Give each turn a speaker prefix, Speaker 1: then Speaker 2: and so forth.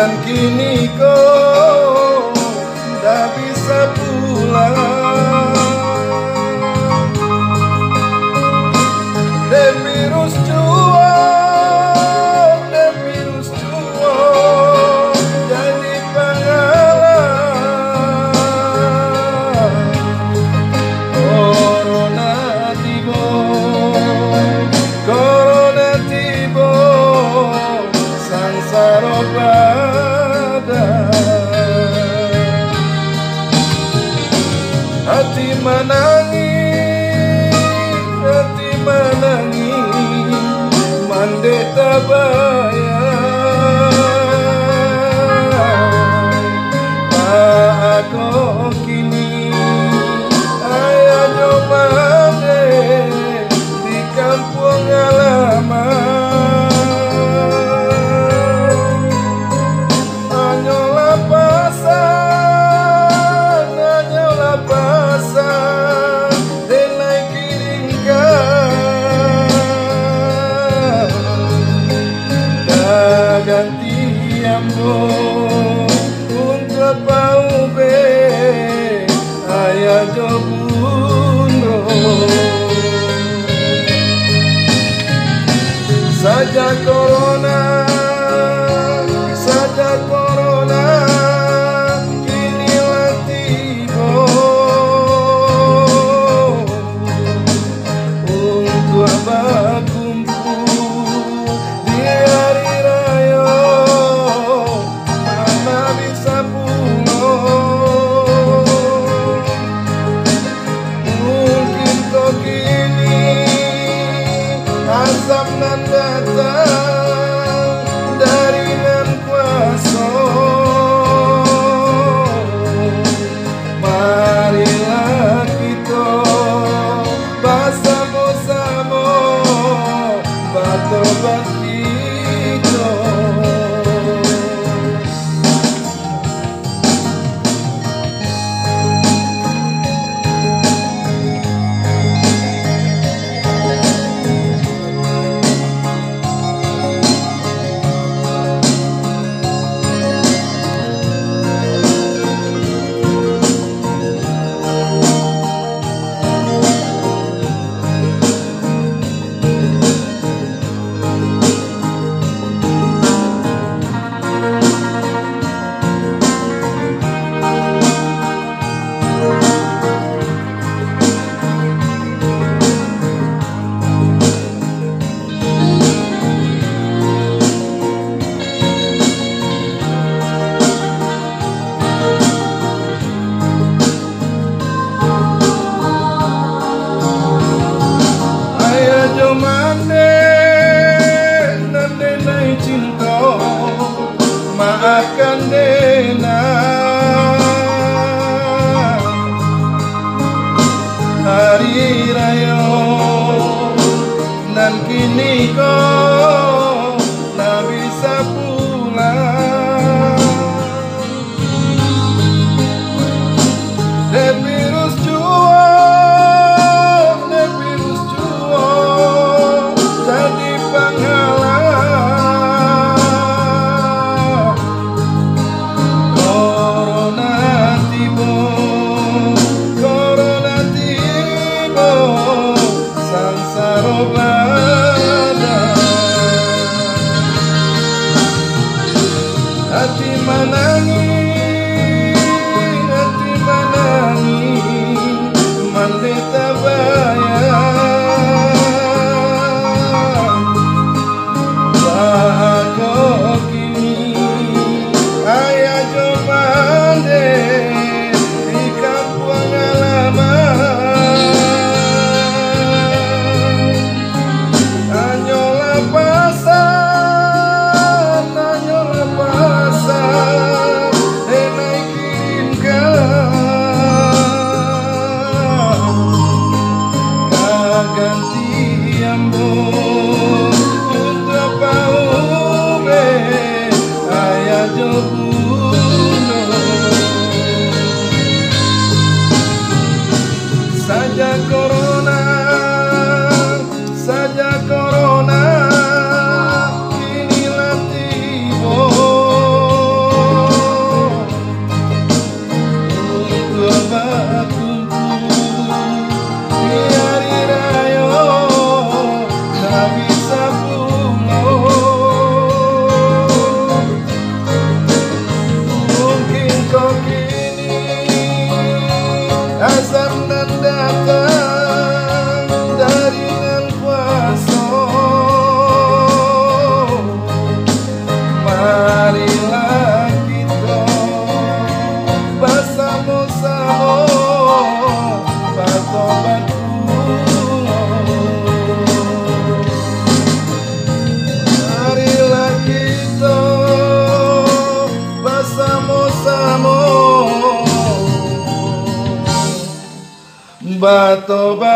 Speaker 1: dan kini kau tak bisa pulang. De virus jual jadi pengalaman. Corona tiba, sangsara badan. Hati menangi, mande tabayang. Aku kini ayah jomane di kampung halaman. Anyola pasang denai kiringkan ganti ambo untuk paube ayah jobunro saja corona kini tiba untuk berkumpul di hari raya mana bisa pulang. Mungkin kau kini azab nan datang dari nan kuasa. Marilah kita bersama-sama bertobat kita. Maafkan Dena, hari raya dan kini kau tak bisa pulang. De virus jual jadi penghalang. Corona tiba, sangsara badan. Hati menangi, mande tabayang. Aku kini ayah jomande di kampung halaman. Anyola pasang toba